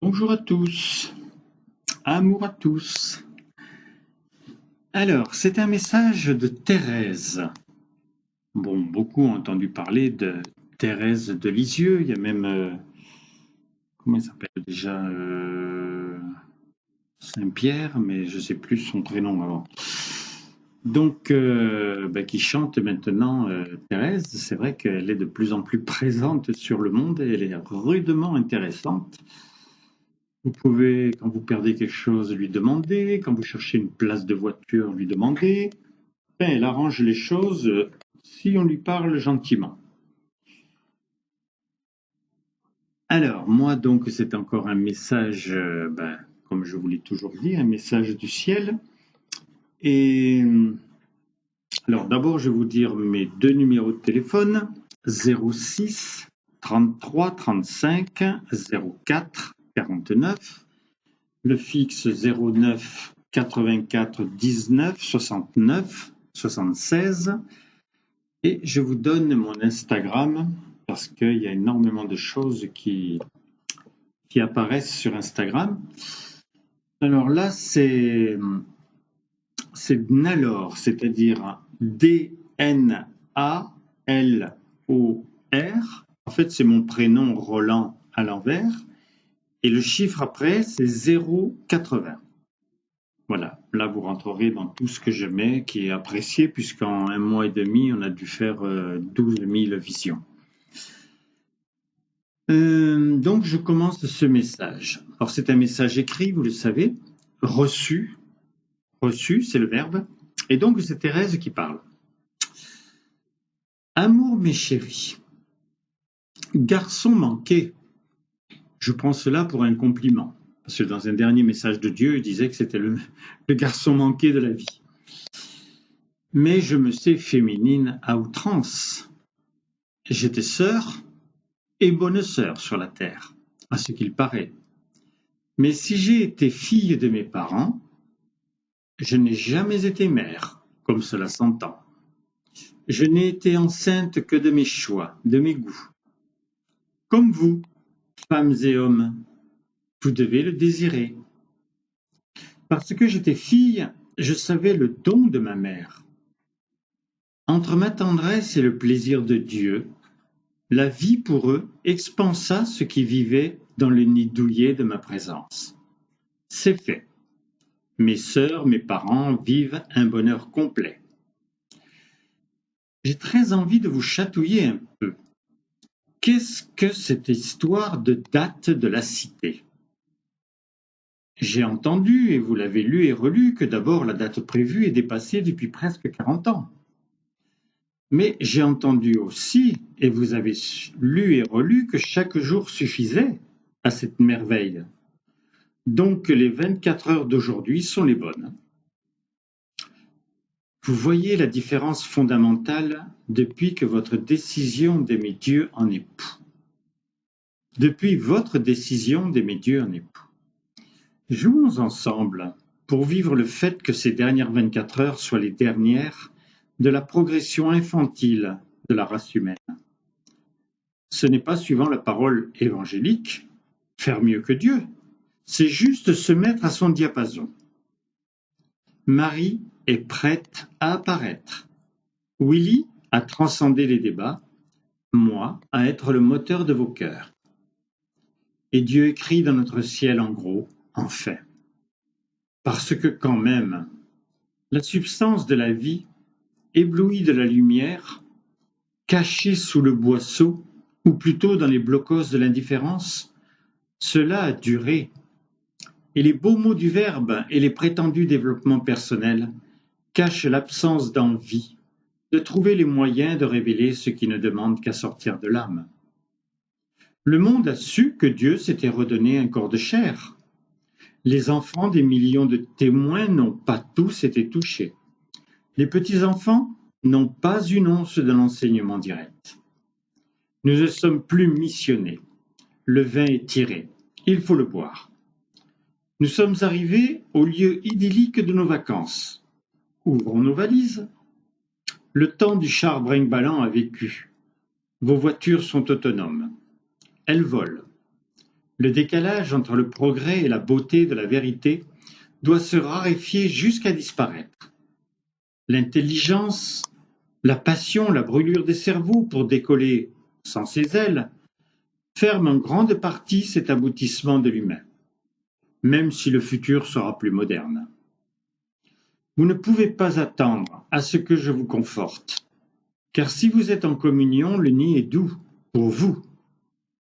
Bonjour à tous, amour à tous. Alors, c'est un message de Thérèse. Bon, beaucoup ont entendu parler de Thérèse de Lisieux. Il y a même, comment elle s'appelle déjà Saint-Pierre, mais je ne sais plus son prénom avant. Donc, qui chante maintenant Thérèse. C'est vrai qu'elle est de plus en plus présente sur le monde et elle est rudement intéressante. Vous pouvez, quand vous perdez quelque chose, lui demander. Quand vous cherchez une place de voiture, lui demander. Enfin, elle arrange les choses si on lui parle gentiment. Alors, moi, donc, c'est encore un message, comme je vous l'ai toujours dit, un message du ciel. Et alors, d'abord, je vais vous dire mes deux numéros de téléphone, 06 33 35 04 49, le fixe 09 84 19 69 76, et je vous donne mon Instagram parce qu'il y a énormément de choses qui apparaissent sur Instagram. Alors là, c'est Dnalor, c'est-à-dire D-N-A-L-O-R. En fait, c'est mon prénom Roland à l'envers. Et le chiffre après, c'est 080. Voilà, là vous rentrerez dans tout ce que je mets, qui est apprécié, puisqu'en un mois et demi, on a dû faire 12 000 visions. Donc je commence ce message. Alors c'est un message écrit, vous le savez, reçu. Reçu, c'est le verbe. Et donc c'est Thérèse qui parle. Amour mes chéris, garçon manqué. Je prends cela pour un compliment. Parce que dans un dernier message de Dieu, il disait que c'était le garçon manqué de la vie. Mais je me sais féminine à outrance. J'étais sœur et bonne sœur sur la terre, à ce qu'il paraît. Mais si j'ai été fille de mes parents, je n'ai jamais été mère, comme cela s'entend. Je n'ai été enceinte que de mes choix, de mes goûts. Comme vous, femmes et hommes, vous devez le désirer. Parce que j'étais fille, je savais le don de ma mère. Entre ma tendresse et le plaisir de Dieu, la vie pour eux expansa ce qui vivait dans le nid douillet de ma présence. C'est fait. Mes sœurs, mes parents vivent un bonheur complet. J'ai très envie de vous chatouiller un peu. Qu'est-ce que cette histoire de date de la cité? J'ai entendu, et vous l'avez lu et relu, que d'abord la date prévue est dépassée depuis presque 40 ans. Mais j'ai entendu aussi, et vous avez lu et relu, que chaque jour suffisait à cette merveille. Donc les 24 heures d'aujourd'hui sont les bonnes. Vous voyez la différence fondamentale depuis que votre décision d'aimer Dieu en époux. Depuis votre décision d'aimer Dieu en époux. Jouons ensemble pour vivre le fait que ces dernières 24 heures soient les dernières de la progression infantile de la race humaine. Ce n'est pas suivant la parole évangélique, faire mieux que Dieu, c'est juste se mettre à son diapason. Marie est prête à apparaître. Willy a transcendé les débats, moi à être le moteur de vos cœurs. Et Dieu écrit dans notre ciel en gros, en fait. Parce que quand même, la substance de la vie, éblouie de la lumière, cachée sous le boisseau, ou plutôt dans les blocos de l'indifférence, cela a duré. Et les beaux mots du verbe et les prétendus développements personnels cachent l'absence d'envie de trouver les moyens de révéler ce qui ne demande qu'à sortir de l'âme. Le monde a su que Dieu s'était redonné un corps de chair. Les enfants des millions de témoins n'ont pas tous été touchés. Les petits-enfants n'ont pas une once de l'enseignement direct. Nous ne sommes plus missionnés. Le vin est tiré. Il faut le boire. Nous sommes arrivés au lieu idyllique de nos vacances. Ouvrons nos valises. Le temps du char brinque-ballant a vécu. Vos voitures sont autonomes. Elles volent. Le décalage entre le progrès et la beauté de la vérité doit se raréfier jusqu'à disparaître. L'intelligence, la passion, la brûlure des cerveaux pour décoller sans ses ailes ferment en grande partie cet aboutissement de l'humain, même si le futur sera plus moderne. Vous ne pouvez pas attendre à ce que je vous conforte, car si vous êtes en communion, le nid est doux pour vous,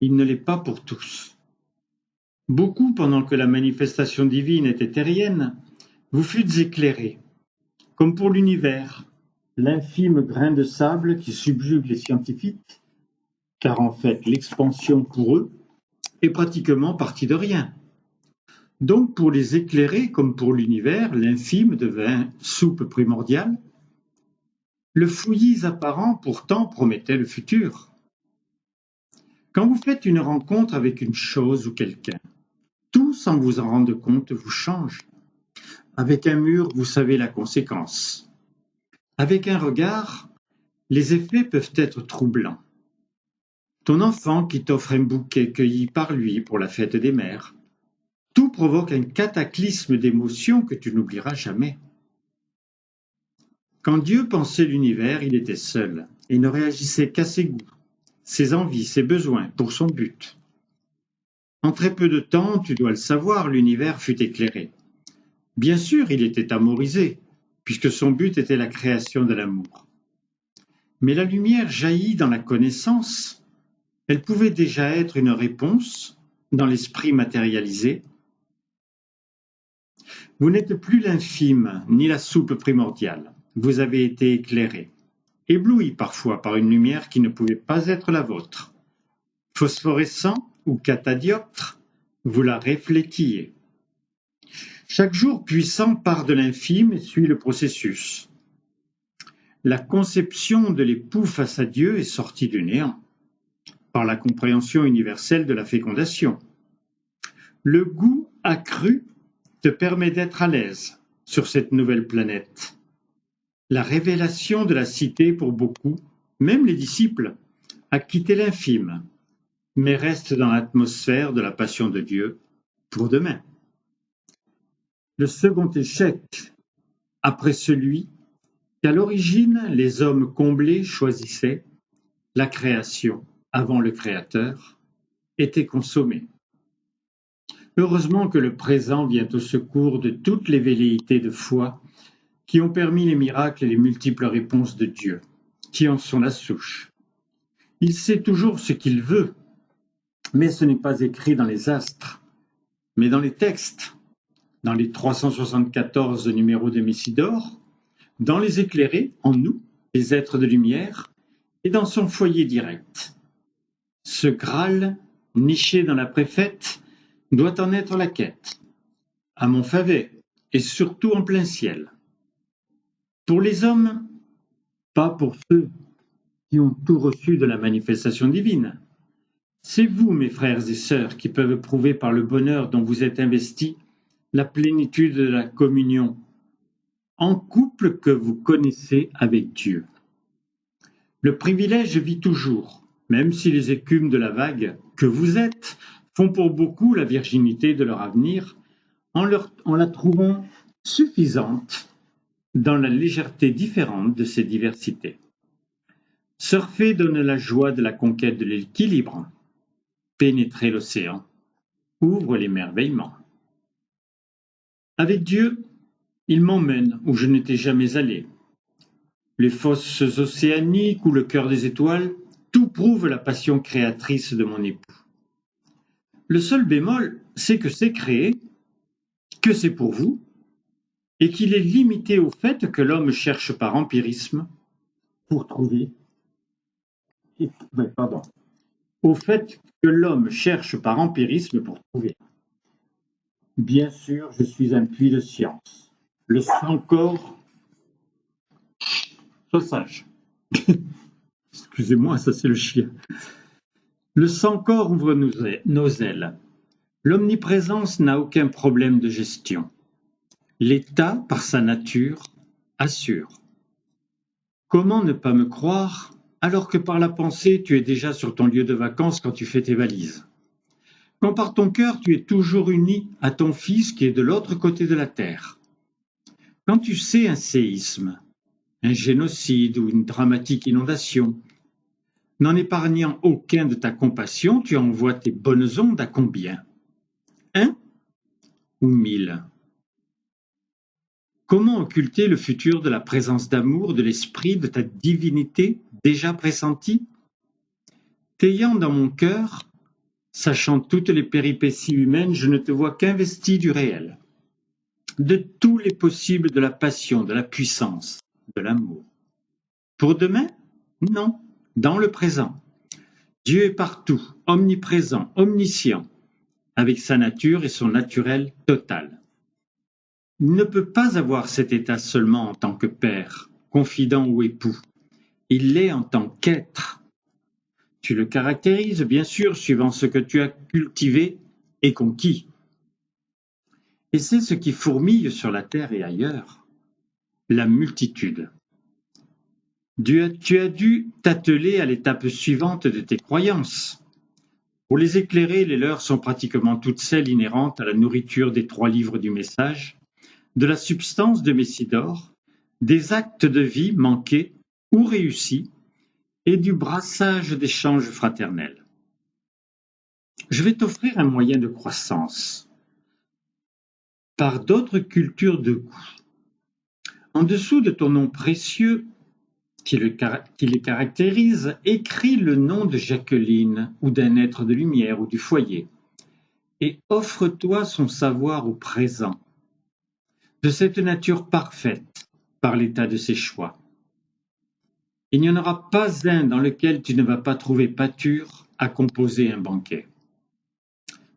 il ne l'est pas pour tous. Beaucoup, pendant que la manifestation divine était terrienne, vous fûtes éclairés, comme pour l'univers, l'infime grain de sable qui subjugue les scientifiques, car en fait l'expansion pour eux est pratiquement partie de rien. Donc pour les éclairer comme pour l'univers, l'infime devint soupe primordiale. Le fouillis apparent pourtant promettait le futur. Quand vous faites une rencontre avec une chose ou quelqu'un, tout sans vous en rendre compte vous change. Avec un mur, vous savez la conséquence. Avec un regard, les effets peuvent être troublants. Ton enfant qui t'offre un bouquet cueilli par lui pour la fête des mères, tout provoque un cataclysme d'émotions que tu n'oublieras jamais. Quand Dieu pensait l'univers, il était seul et ne réagissait qu'à ses goûts, ses envies, ses besoins, pour son but. En très peu de temps, tu dois le savoir, l'univers fut éclairé. Bien sûr, il était amorisé, puisque son but était la création de l'amour. Mais la lumière jaillit dans la connaissance. Elle pouvait déjà être une réponse dans l'esprit matérialisé. Vous n'êtes plus l'infime, ni la soupe primordiale. Vous avez été éclairé, ébloui parfois par une lumière qui ne pouvait pas être la vôtre. Phosphorescent ou catadioptre, vous la reflétiez. Chaque jour puissant part de l'infime et suit le processus. La conception de l'époux face à Dieu est sortie du néant, par la compréhension universelle de la fécondation. Le goût accru te permet d'être à l'aise sur cette nouvelle planète. La révélation de la cité pour beaucoup, même les disciples, a quitté l'infime, mais reste dans l'atmosphère de la passion de Dieu pour demain. Le second échec, après celui qu'à l'origine les hommes comblés choisissaient, la création avant le Créateur, était consommé. Heureusement que le présent vient au secours de toutes les velléités de foi qui ont permis les miracles et les multiples réponses de Dieu, qui en sont la souche. Il sait toujours ce qu'il veut, mais ce n'est pas écrit dans les astres, mais dans les textes, dans les 374 numéros de Messidor, dans les éclairés, en nous, les êtres de lumière, et dans son foyer direct. Ce Graal, niché dans la préfète, doit en être la quête, à Montfavet, et surtout en plein ciel. Pour les hommes, pas pour ceux qui ont tout reçu de la manifestation divine. C'est vous, mes frères et sœurs, qui peuvent prouver par le bonheur dont vous êtes investis la plénitude de la communion en couple que vous connaissez avec Dieu. Le privilège vit toujours, même si les écumes de la vague que vous êtes font pour beaucoup la virginité de leur avenir en la trouvant suffisante dans la légèreté différente de ces diversités. Surfer donne la joie de la conquête de l'équilibre. Pénétrer l'océan ouvre l'émerveillement. Avec Dieu, il m'emmène où je n'étais jamais allé. Les fosses océaniques ou le cœur des étoiles, tout prouve la passion créatrice de mon époux. Le seul bémol, c'est que c'est créé, que c'est pour vous, et qu'il est limité au fait que l'homme cherche par empirisme pour trouver. Au fait que l'homme cherche par empirisme pour trouver. Bien sûr, je suis un puits de science. Le sang-corps. Sois sage. Excusez-moi, ça c'est le chien. Le sang-corps ouvre nos ailes. L'omniprésence n'a aucun problème de gestion. L'État, par sa nature, assure. Comment ne pas me croire alors que par la pensée tu es déjà sur ton lieu de vacances quand tu fais tes valises? quand par ton cœur tu es toujours uni à ton Fils qui est de l'autre côté de la terre. Quand tu sais un séisme, un génocide ou une dramatique inondation, n'en épargnant aucun de ta compassion, tu envoies tes bonnes ondes à combien? 1 ou 1000? Comment occulter le futur de la présence d'amour, de l'esprit, de ta divinité déjà pressentie? T'ayant dans mon cœur, sachant toutes les péripéties humaines, je ne te vois qu'investi du réel, de tous les possibles de la passion, de la puissance, de l'amour. Pour demain? Non, dans le présent. Dieu est partout, omniprésent, omniscient, avec sa nature et son naturel total. Il ne peut pas avoir cet état seulement en tant que père, confident ou époux. Il l'est en tant qu'être. Tu le caractérises, bien sûr, suivant ce que tu as cultivé et conquis. Et c'est ce qui fourmille sur la terre et ailleurs, la multitude. Tu as dû t'atteler à l'étape suivante de tes croyances. Pour les éclairer, les leurs sont pratiquement toutes celles inhérentes à la nourriture des 3 livres du message, de la substance de Messidor, des actes de vie manqués ou réussis, et du brassage d'échanges fraternels. Je vais t'offrir un moyen de croissance par d'autres cultures de goût. En dessous de ton nom précieux qui les caractérise, écris le nom de Jacqueline ou d'un être de lumière ou du foyer, et offre-toi son savoir au présent, de cette nature parfaite par l'état de ses choix. Il n'y en aura pas un dans lequel tu ne vas pas trouver pâture à composer un banquet.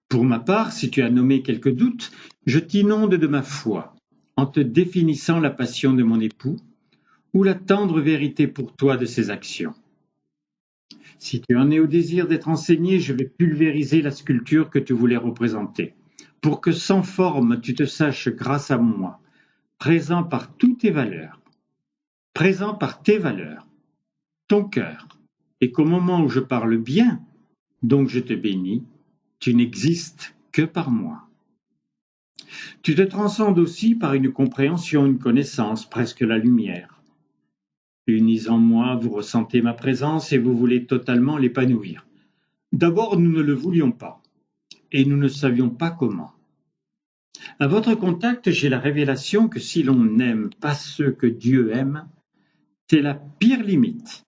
Pour ma part, si tu as nommé quelques doutes, je t'inonde de ma foi, en te définissant la passion de mon époux, ou la tendre vérité pour toi de ses actions. Si tu en es au désir d'être enseigné, je vais pulvériser la sculpture que tu voulais représenter, pour que sans forme tu te saches grâce à moi, présent par toutes tes valeurs, présent par tes valeurs, ton cœur, et qu'au moment où je parle bien, donc je te bénis, tu n'existes que par moi. Tu te transcendes aussi par une compréhension, une connaissance, presque la lumière. Unis en moi, vous ressentez ma présence et vous voulez totalement l'épanouir. D'abord, nous ne le voulions pas, et nous ne savions pas comment. À votre contact, j'ai la révélation que si l'on n'aime pas ceux que Dieu aime, c'est la pire limite.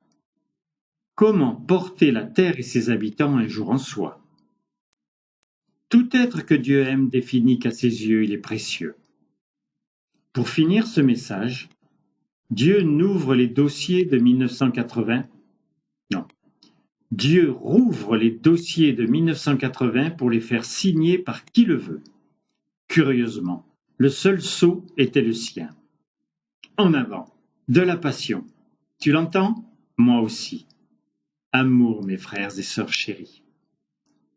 Comment porter la terre et ses habitants un jour en soi? Tout être que Dieu aime définit qu'à ses yeux il est précieux. Pour finir ce message, Dieu n'ouvre les dossiers de 1980. Non. Dieu rouvre les dossiers de 1980 pour les faire signer par qui le veut. Curieusement, le seul sceau était le sien. En avant, de la passion. Tu l'entends? Moi aussi. Amour, mes frères et sœurs chéris.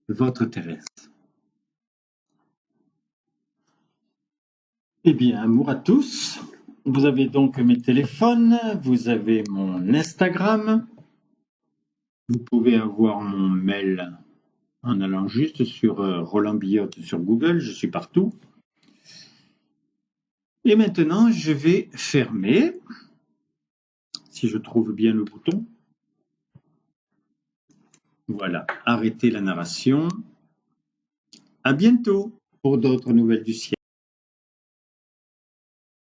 Votre Thérèse. Eh bien, amour à tous. Vous avez donc mes téléphones, vous avez mon Instagram. Vous pouvez avoir mon mail en allant juste sur Roland Billotte sur Google, je suis partout. Et maintenant, je vais fermer, si je trouve bien le bouton. Voilà, arrêter la narration. À bientôt pour d'autres nouvelles du ciel.